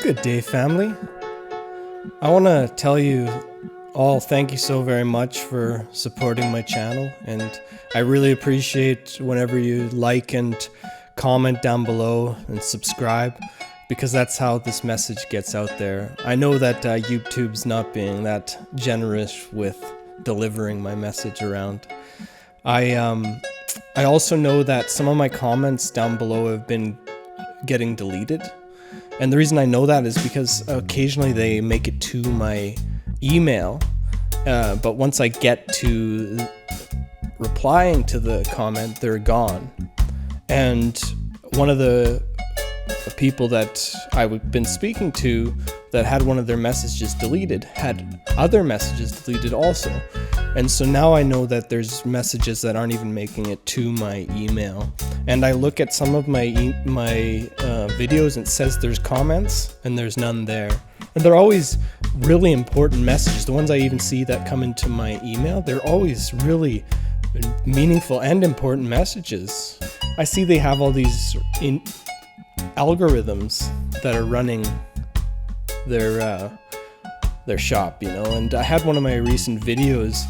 Good day, family. I want to tell you all thank you so very much for supporting my channel, and I really appreciate whenever you like and comment down below and subscribe, because that's how this message gets out there. I know that YouTube's not being that generous with delivering my message around. I also know that some of my comments down below have been getting deleted. And the reason I know that is because occasionally they make it to my email, but once I get to replying to the comment, they're gone. And one of the people that I've been speaking to that had one of their messages deleted had other messages deleted also. And so now I know that there's messages that aren't even making it to my email. And I look at some of my videos and it says there's comments and there's none there. And they're always really important messages. The ones I even see that come into my email, they're always really meaningful and important messages. I see they have all these algorithms that are running their shop, and I had one of my recent videos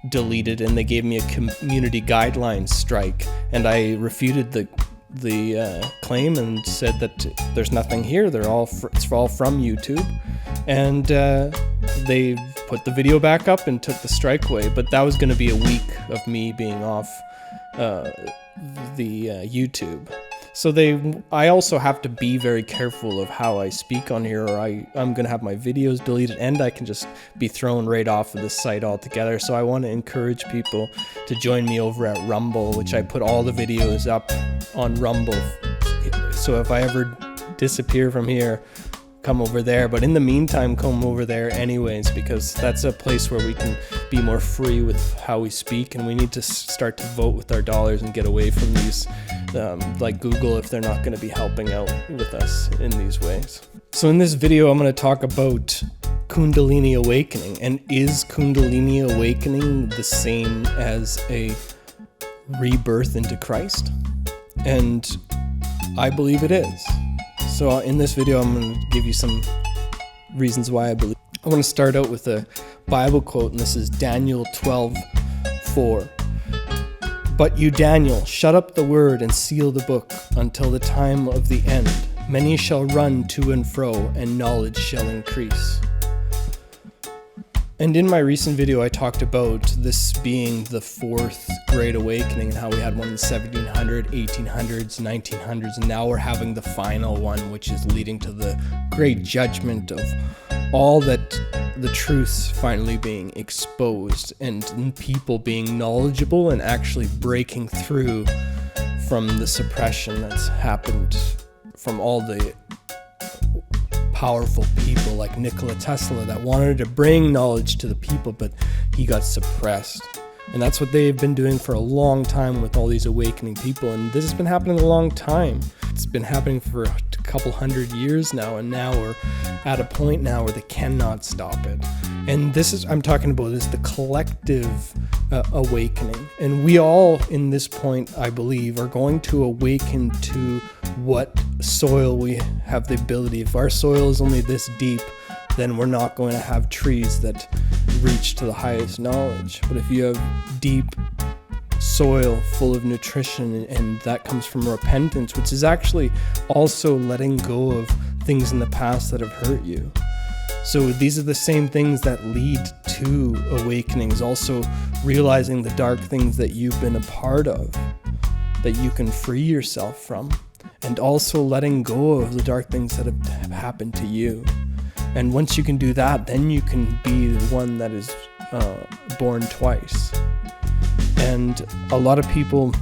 deleted and they gave me a community guidelines strike, and I refuted the claim and said that there's nothing here, it's all from YouTube, and they put the video back up and took the strike away. But that was going to be a week of me being off YouTube. So I also have to be very careful of how I speak on here, or I'm going to have my videos deleted and I can just be thrown right off of this site altogether. So I want to encourage people to join me over at Rumble, which I put all the videos up on Rumble. So if I ever disappear from here, come over there. But in the meantime, come over there anyways, because that's a place where we can be more free with how we speak, and we need to start to vote with our dollars and get away from these like Google, if they're not going to be helping out with us in these ways. So in this video, I'm going to talk about Kundalini awakening. And is Kundalini awakening the same as a rebirth into Christ? And I believe it is. So in this video, I'm going to give you some reasons why I believe. I want to start out with a Bible quote, and this is Daniel 12:4. But you, Daniel, shut up the word and seal the book until the time of the end. Many shall run to and fro, and knowledge shall increase. And in my recent video, I talked about this being the fourth Great Awakening and how we had one in the 1700s, 1800s, 1900s, and now we're having the final one, which is leading to the great judgment of all that the truths finally being exposed and people being knowledgeable and actually breaking through from the suppression that's happened from all the powerful people like Nikola Tesla that wanted to bring knowledge to the people, but he got suppressed. And that's what they've been doing for a long time with all these awakening people, and this has been happening a long time. It's been happening for a couple hundred years now, and now we're at a point now where they cannot stop it. And I'm talking about this, the collective awakening. And we all in this point, I believe, are going to awaken to what soil we have the ability. If our soil is only this deep, then we're not going to have trees that reach to the highest knowledge. But if you have deep soil full of nutrition, and that comes from repentance, which is actually also letting go of things in the past that have hurt you. So these are the same things that lead to awakenings, also realizing the dark things that you've been a part of, that you can free yourself from, and also letting go of the dark things that have happened to you. And once you can do that, then you can be the one that is born twice. And a lot of people,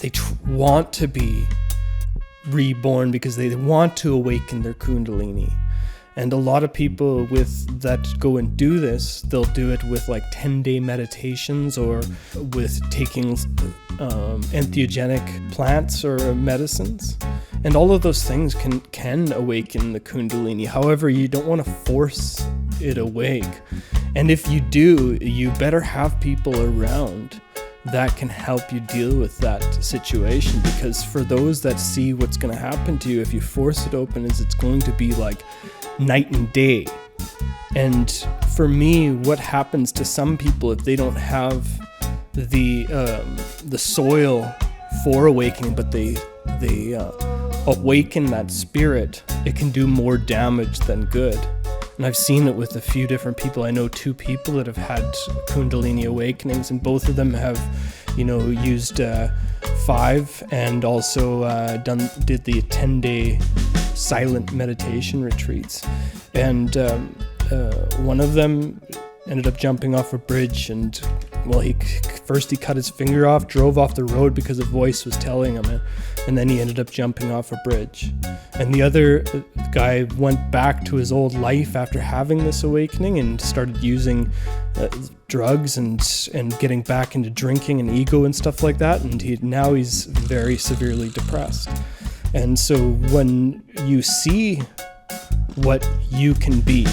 they want to be reborn because they want to awaken their Kundalini. And a lot of people that go and do this, they'll do it with like 10-day meditations or with taking entheogenic plants or medicines. And all of those things can awaken the Kundalini. However, you don't want to force it awake. And if you do, you better have people around that can help you deal with that situation. Because for those that see what's going to happen to you if you force it open, is it's going to be like night and day. And for me, what happens to some people if they don't have the soil for awakening, but they awaken that spirit, it can do more damage than good. And I've seen it with a few different people. I know 2 people that have had Kundalini awakenings, and both of them have, used 5 and also did the 10-day silent meditation retreats. And one of them ended up jumping off a bridge, and he cut his finger off, drove off the road because a voice was telling him it, and then he ended up jumping off a bridge. And the other guy went back to his old life after having this awakening and started using drugs and getting back into drinking and ego and stuff like that, and now he's very severely depressed. And so when you see what you can be,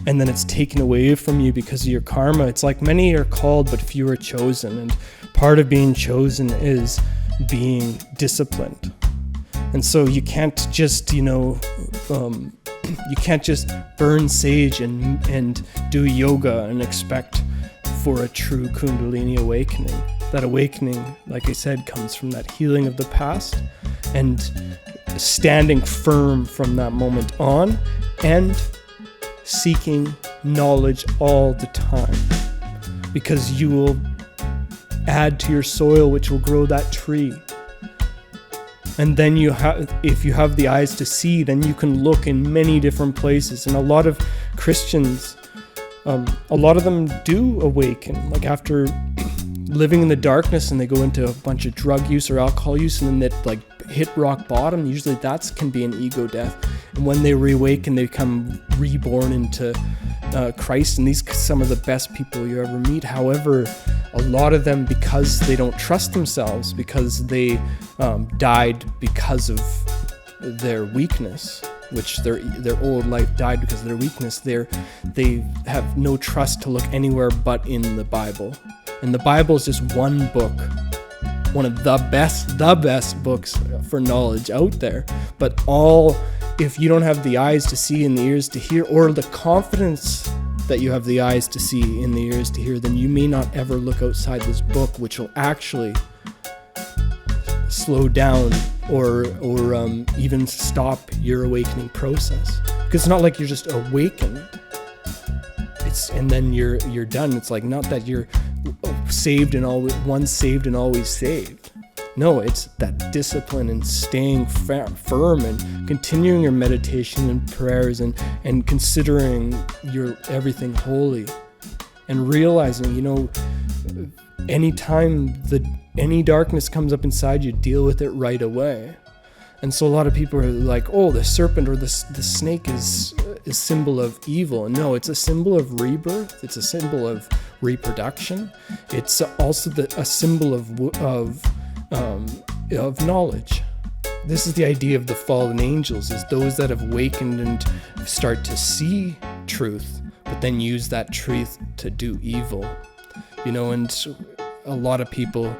and then it's taken away from you because of your karma, it's like many are called, but few are chosen. And part of being chosen is being disciplined. And so you can't just, you can't just burn sage and do yoga and expect for a true Kundalini awakening. That awakening, like I said, comes from that healing of the past and standing firm from that moment on, and seeking knowledge all the time, because you will add to your soil, which will grow that tree. And then if you have the eyes to see, then you can look in many different places. And a lot of Christians, a lot of them do awaken, like after living in the darkness, and they go into a bunch of drug use or alcohol use, and then they hit rock bottom. Usually that can be an ego death. And when they reawaken, they become reborn into Christ. And these are some of the best people you ever meet. However, a lot of them, because they don't trust themselves, because they died because of their weakness, which their old life died because of their weakness, they have no trust to look anywhere but in the Bible. And the Bible is just one book, one of the best books for knowledge out there. But if you don't have the eyes to see and the ears to hear, or the confidence that you have the eyes to see and the ears to hear, then you may not ever look outside this book, which will actually slow down or even stop your awakening process. Because it's not like you're just awakened. And then you're done. It's like not that you're saved and once saved and always saved. No, it's that discipline and staying firm and continuing your meditation and prayers and considering your everything holy, and realizing, anytime any darkness comes up inside you, deal with it right away. And so a lot of people are like, oh, the serpent or the snake is a symbol of evil. And no, it's a symbol of rebirth. It's a symbol of reproduction. It's also a symbol of knowledge. This is the idea of the fallen angels, is those that have awakened and start to see truth, but then use that truth to do evil. And a lot of people,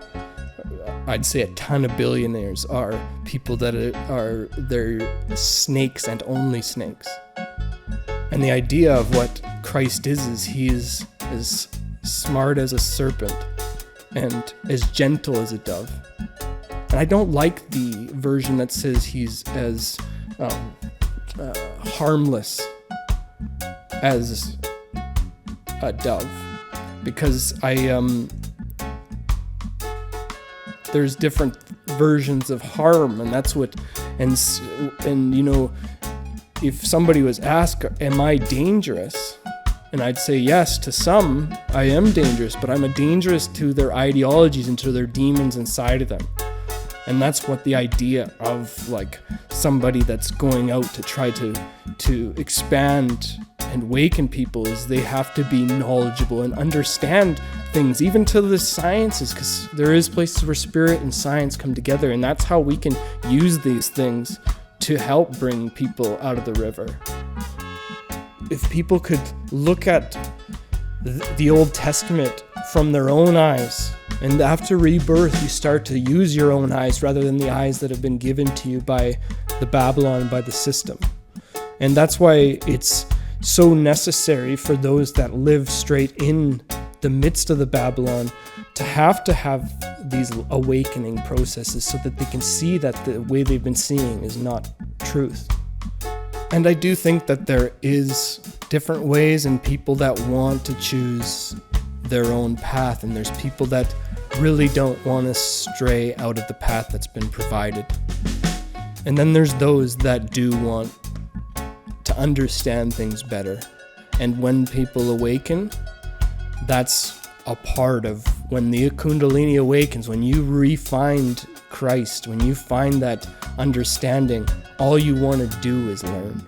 I'd say a ton of billionaires, are people that they're snakes and only snakes. And the idea of what Christ is he is as smart as a serpent and as gentle as a dove. And I don't like the version that says he's as harmless as a dove, because there's different versions of harm, and that's what, and if somebody was asked, am I dangerous? And I'd say yes, to some I am dangerous, but I'm dangerous to their ideologies and to their demons inside of them. And that's what the idea of like somebody that's going out to try to expand and awaken people is, they have to be knowledgeable and understand things, even to the sciences, because there is places where spirit and science come together, and that's how we can use these things to help bring people out of the river. If people could look at the Old Testament from their own eyes And after rebirth, you start to use your own eyes rather than the eyes that have been given to you by the Babylon, by the system. And that's why it's so necessary for those that live straight in the midst of the Babylon to have these awakening processes so that they can see that the way they've been seeing is not truth. And I do think that there is different ways and people that want to choose their own path, and there's people that really don't want to stray out of the path that's been provided. And then there's those that do want to understand things better. And when people awaken, that's a part of when the Kundalini awakens, when you re-find Christ, when you find that understanding, all you want to do is learn.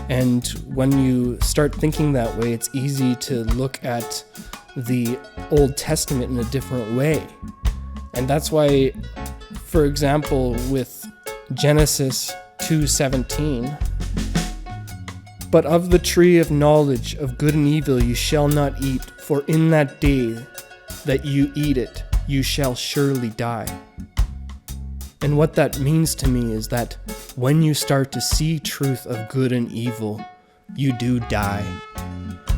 And when you start thinking that way, it's easy to look at the Old Testament in a different way. And that's why, for example, with Genesis 2:17, but of the tree of knowledge of good and evil you shall not eat, for in that day that you eat it, you shall surely die. And what that means to me is that when you start to see truth of good and evil, you do die.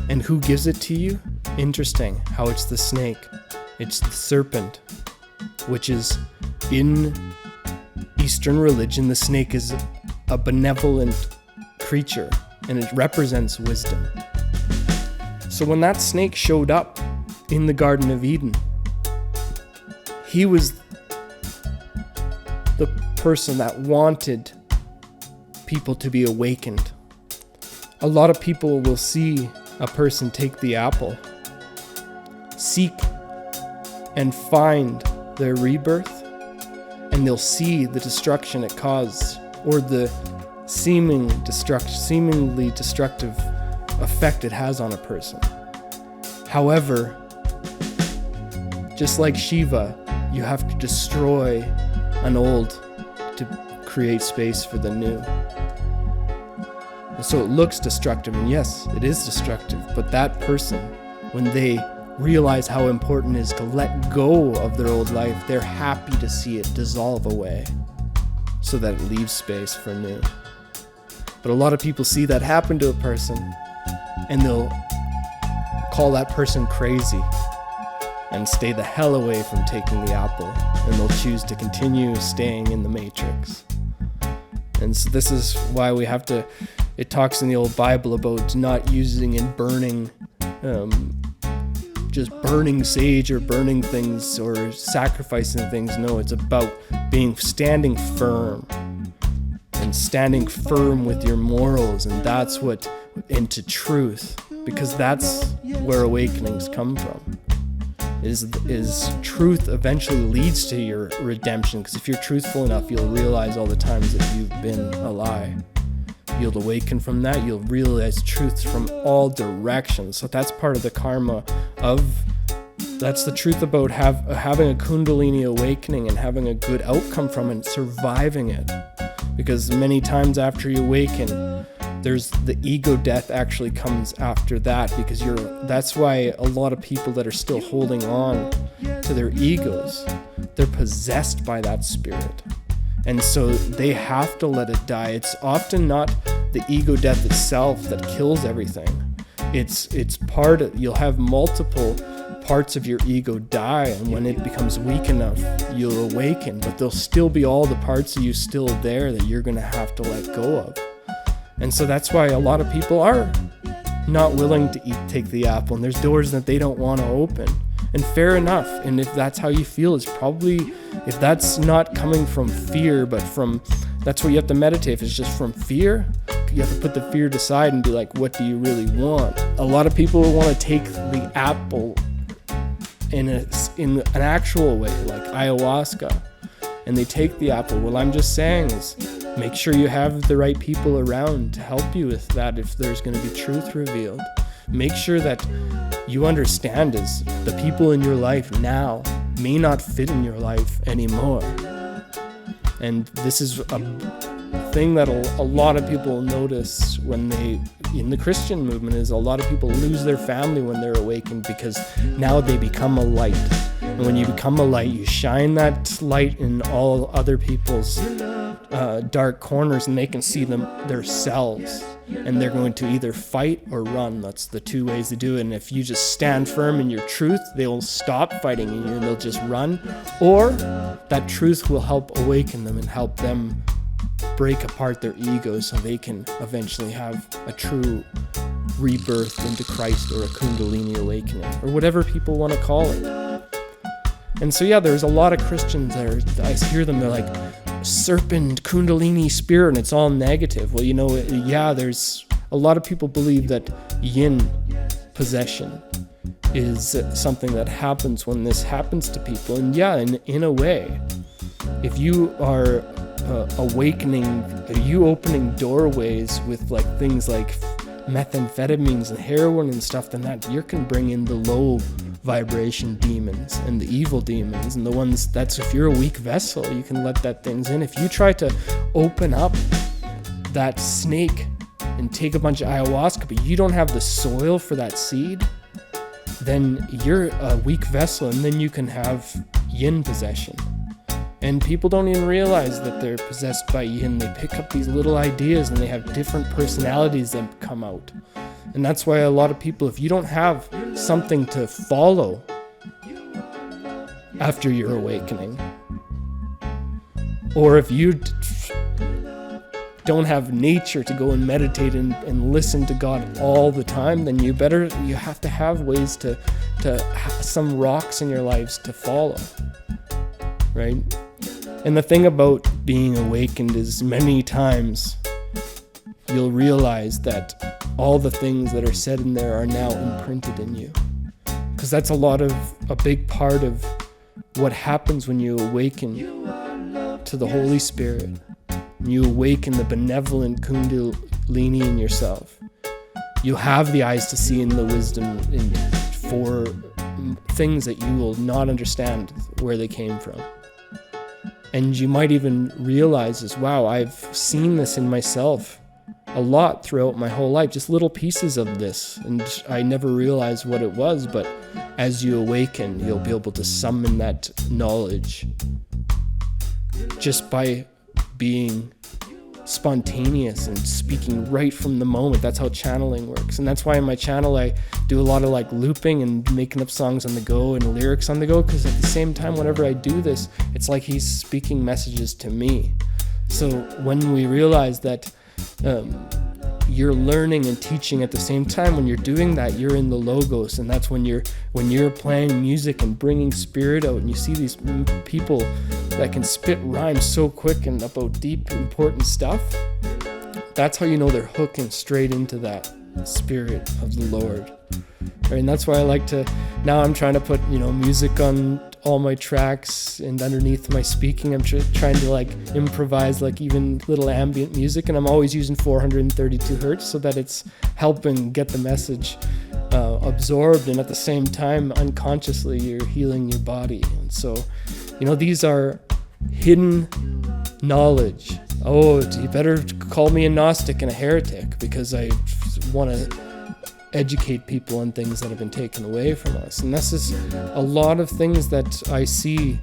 And who gives it to you? Interesting how it's the snake. It's the serpent, which is in Eastern religion, the snake is a benevolent creature and it represents wisdom. So when that snake showed up in the Garden of Eden, he was the person that wanted people to be awakened. A lot of people will see a person take the apple, seek and find their rebirth, and they'll see the destruction it caused, or the seemingly destructive effect it has on a person. However, just like Shiva, you have to destroy an old to create space for the new. And so it looks destructive, and yes, it is destructive, but that person, when they realize how important it is to let go of their old life, they're happy to see it dissolve away so that it leaves space for new. But a lot of people see that happen to a person and they'll call that person crazy and stay the hell away from taking the apple, and they'll choose to continue staying in the matrix. And so this is why we have to, it talks in the old Bible about not using and burning, just burning sage or burning things or sacrificing things. No, it's about standing firm and standing firm with your morals, and that's what, into truth, because that's where awakenings come from. Is truth eventually leads to your redemption, because if you're truthful enough, you'll realize all the times that you've been a lie. You'll awaken from that. You'll realize truths from all directions. So that's part of the karma that's the truth about having a Kundalini awakening and having a good outcome from it, surviving it. Because many times after you awaken, there's the ego death actually comes after that, because that's why a lot of people that are still holding on to their egos, they're possessed by that spirit. And so they have to let it die. It's often not the ego death itself that kills everything. It's you'll have multiple parts of your ego die, and when it becomes weak enough, you'll awaken, but there'll still be all the parts of you still there that you're going to have to let go of. And so that's why a lot of people are not willing to take the apple, and there's doors that they don't want to open. And fair enough. And if that's how you feel, it's probably, if that's not coming from fear, but that's what you have to meditate. If it's just from fear, you have to put the fear aside and be like, what do you really want? A lot of people want to take the apple in an actual way, like ayahuasca, and they take the apple. What I'm just saying is, make sure you have the right people around to help you with that if there's going to be truth revealed. Make sure that you understand is the people in your life now may not fit in your life anymore. And this is a thing that a lot of people notice when in the Christian movement, is a lot of people lose their family when they're awakened, because now they become a light. And when you become a light, you shine that light in all other people's dark corners, and they can see themselves. And they're going to either fight or run. That's the two ways to do it. And if you just stand firm in your truth, they will stop fighting you and they'll just run. Or that truth will help awaken them and help them break apart their egos so they can eventually have a true rebirth into Christ, or a Kundalini awakening, or whatever people want to call it. And so, yeah, there's a lot of Christians that I hear them, they're like, serpent, Kundalini, spirit, and it's all negative. Well, there's a lot of people believe that yin possession is something that happens when this happens to people. And yeah, in a way, if you are awakening, you opening doorways with like things like methamphetamines and heroin and stuff, then that you can bring in the low vibration demons and the evil demons, and the ones that's, if you're a weak vessel, you can let that things in. If you try to open up that snake and take a bunch of ayahuasca, but you don't have the soil for that seed, then you're a weak vessel, and then you can have yin possession. And people don't even realize that they're possessed by yin. They pick up these little ideas and they have different personalities that come out. And that's why a lot of people, if you don't have something to follow after your awakening, or if you don't have nature to go and meditate and listen to God all the time, then you have to have ways to have some rocks in your lives to follow, right? And the thing about being awakened is many times you'll realize that all the things that are said in there are now imprinted in you. Because that's a big part of what happens when you awaken to the Holy Spirit. And you awaken the benevolent Kundalini in yourself. You'll have the eyes to see and the wisdom for things that you will not understand where they came from. And you might even realize wow, I've seen this in myself a lot throughout my whole life, just little pieces of this, and I never realized what it was. But as you awaken, you'll be able to summon that knowledge just by being spontaneous and speaking right from the moment. That's how channeling works. And that's why in my channel I do a lot of like looping and making up songs on the go and lyrics on the go, because at the same time, whenever I do this, it's like he's speaking messages to me. So when we realize that you're learning and teaching at the same time, when you're doing that, you're in the logos, and that's when you're playing music and bringing spirit out, and you see these people that can spit rhymes so quick and about deep, important stuff. That's how you know they're hooking straight into that spirit of the Lord. Right? And that's why now I'm trying to put, music on all my tracks, and underneath my speaking, I'm trying to like improvise like even little ambient music, and I'm always using 432 hertz so that it's helping get the message absorbed, and at the same time, unconsciously, you're healing your body. And so, these are hidden knowledge. Oh, you better call me a Gnostic and a heretic, because I want to educate people on things that have been taken away from us. And this is a lot of things that I see.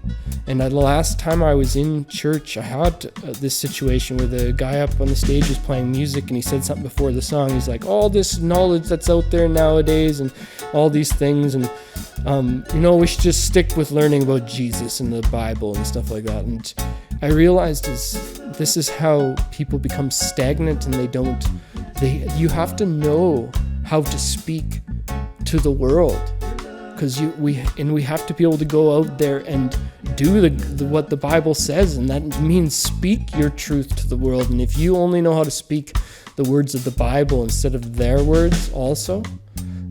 And the last time I was in church, I had this situation where the guy up on the stage was playing music, and he said something before the song. He's like, all this knowledge that's out there nowadays and all these things, and we should just stick with learning about Jesus and the Bible and stuff like that. And I realized this is how people become stagnant, and you have to know how to speak to the world, because we have to be able to go out there and do what the Bible says, and that means speak your truth to the world. And if you only know how to speak the words of the Bible instead of their words also,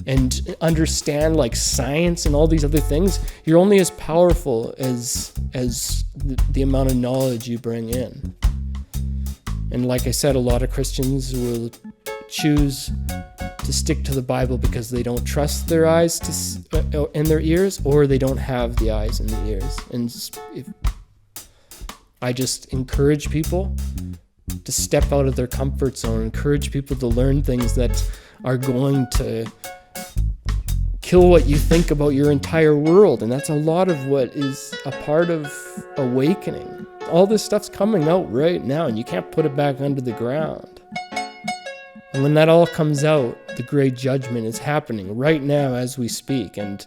and understand like science and all these other things, you're only as powerful as the amount of knowledge you bring in. And like I said, a lot of Christians will choose to stick to the Bible because they don't trust their eyes and their ears, or they don't have the eyes and the ears. And I just encourage people to step out of their comfort zone, encourage people to learn things that are going to kill what you think about your entire world. And that's a lot of what is a part of awakening. All this stuff's coming out right now, and you can't put it back under the ground. And when that all comes out, the great judgment is happening right now as we speak. And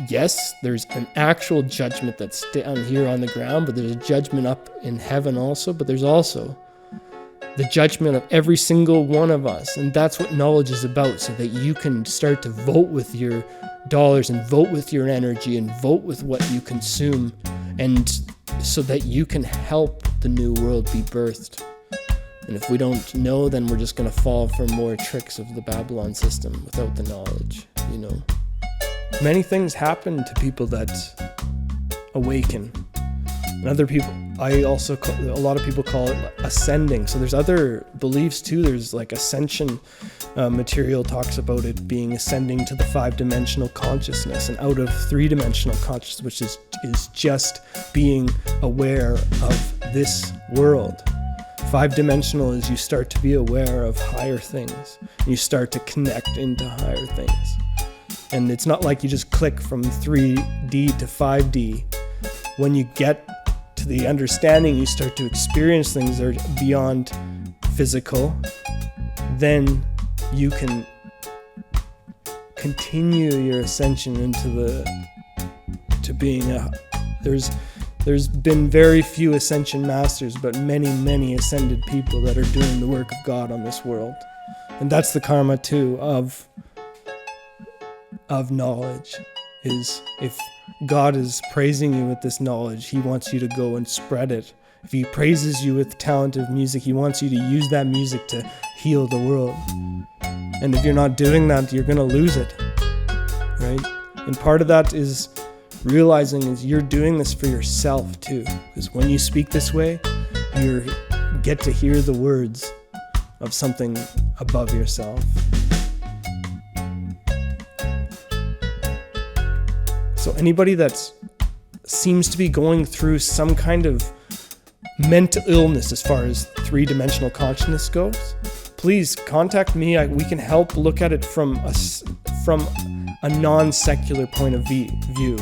yes, there's an actual judgment that's down here on the ground, but there's a judgment up in heaven also. But there's also the judgment of every single one of us. And that's what knowledge is about, so that you can start to vote with your dollars and vote with your energy and vote with what you consume, and so that you can help the new world be birthed. And if we don't know, then we're just going to fall for more tricks of the Babylon system without the knowledge, Many things happen to people that awaken. And other people, a lot of people call it ascending. So there's other beliefs too. There's like ascension material talks about it being ascending to the 5-dimensional consciousness and out of 3-dimensional consciousness, which is just being aware of this world. 5-dimensional is you start to be aware of higher things. You start to connect into higher things. And it's not like you just click from 3D to 5D. When you get to the understanding, you start to experience things that are beyond physical. Then you can continue your ascension into being there's been very few ascension masters, but many, many ascended people that are doing the work of God on this world. And that's the karma too of knowledge, is if God is praising you with this knowledge, he wants you to go and spread it. If he praises you with talent of music, he wants you to use that music to heal the world. And if you're not doing that, you're going to lose it, right? And part of that is realizing is you're doing this for yourself too. Because when you speak this way, you get to hear the words of something above yourself. So anybody that seems to be going through some kind of mental illness as far as 3-dimensional consciousness goes, please contact me. We can help look at it from a non-secular point of view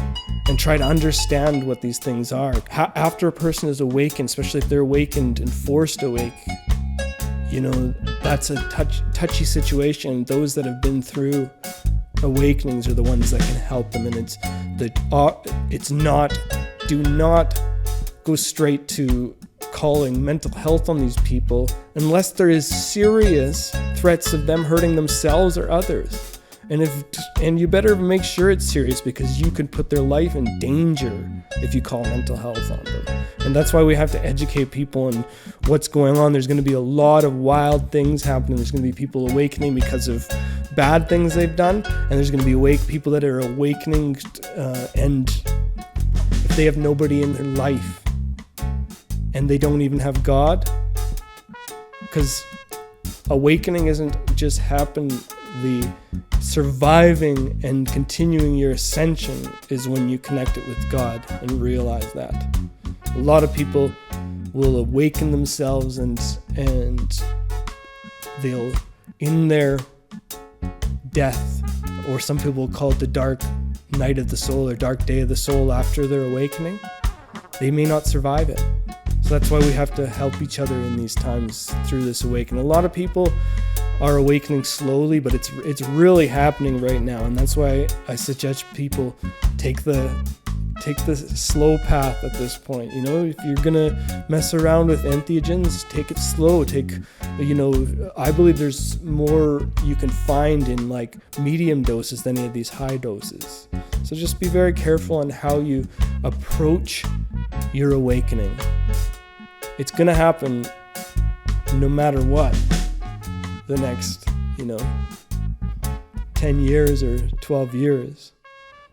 and try to understand what these things are. After a person is awakened, especially if they're awakened and forced awake, that's a touchy situation. Those that have been through awakenings are the ones that can help them, and do not go straight to calling mental health on these people unless there is serious threats of them hurting themselves or others. And you better make sure it's serious, because you could put their life in danger if you call mental health on them. And that's why we have to educate people on what's going on. There's going to be a lot of wild things happening. There's going to be people awakening because of bad things they've done, and there's going to be people that are awakening and if they have nobody in their life and they don't even have God, because awakening isn't just happen. The surviving and continuing your ascension is when you connect it with God and realize that. A lot of people will awaken themselves and they'll, in their death, or some people call it the dark night of the soul or dark day of the soul after their awakening, they may not survive it. So that's why we have to help each other in these times through this awakening. A lot of people are awakening slowly, but it's really happening right now, and that's why I suggest people take the slow path at this point. If you're gonna mess around with entheogens, take it slow. I believe there's more you can find in like medium doses than any of these high doses. So just be very careful on how you approach your awakening. It's gonna happen no matter what. The next, 10 years or 12 years.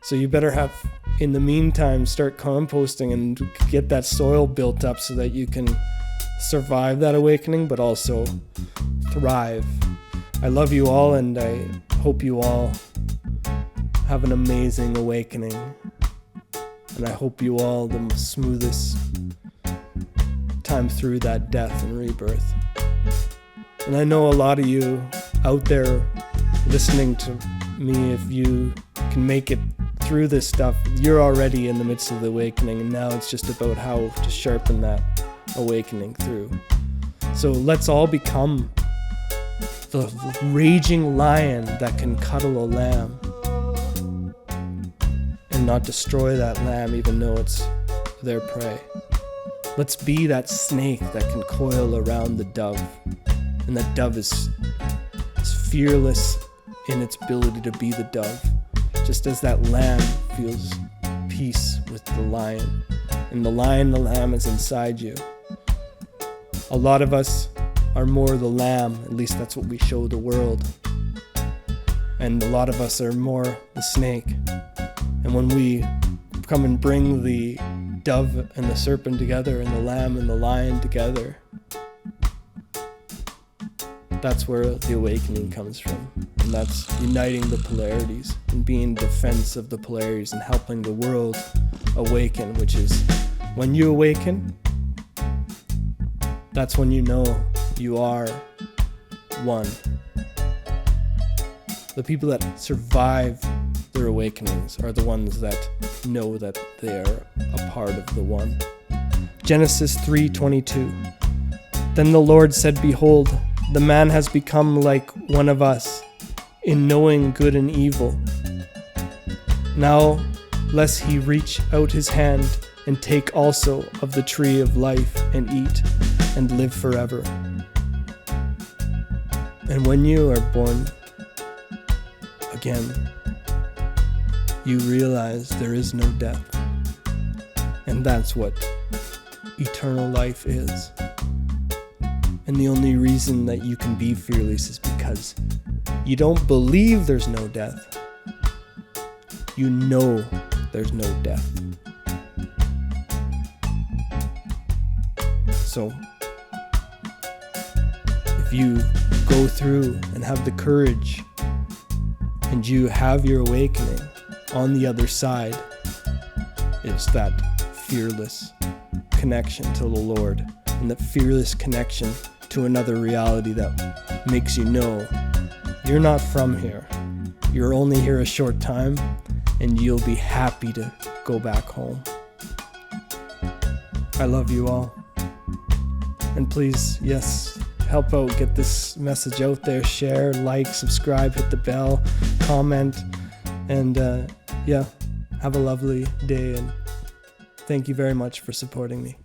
So you better have, in the meantime, start composting and get that soil built up so that you can survive that awakening, but also thrive. I love you all, and I hope you all have an amazing awakening. And I hope you all the smoothest time through that death and rebirth. And I know a lot of you out there listening to me if you can make it through this stuff. You're already in the midst of the awakening, and now it's just about how to sharpen that awakening through. So let's all become the raging lion that can cuddle a lamb and not destroy that lamb even though it's their prey. Let's be that snake that can coil around the dove, and that dove is fearless in its ability to be the dove, just as that lamb feels peace with the lion, and the lamb is inside you. A lot of us are more the lamb, at least that's what we show the world, and a lot of us are more the snake. And when we come and bring the dove and the serpent together, and the lamb and the lion together, that's where the awakening comes from. And that's uniting the polarities and being in defense of the polarities and helping the world awaken, which is when you awaken, that's when you know you are one. The people that survive their awakenings are the ones that know that they are a part of the one. Genesis 3:22. Then the Lord said, "Behold, the man has become like one of us, in knowing good and evil. Now, lest he reach out his hand and take also of the tree of life and eat and live forever." And when you are born again, you realize there is no death. And that's what eternal life is. And the only reason that you can be fearless is because you don't believe there's no death. You know there's no death. So, if you go through and have the courage and you have your awakening, on the other side is that fearless connection to the Lord, and that fearless connection to another reality that makes you know you're not from here. You're only here a short time, and you'll be happy to go back home. I love you all. And please, yes, help out, get this message out there, share, like, subscribe, hit the bell, comment, and have a lovely day, and thank you very much for supporting me.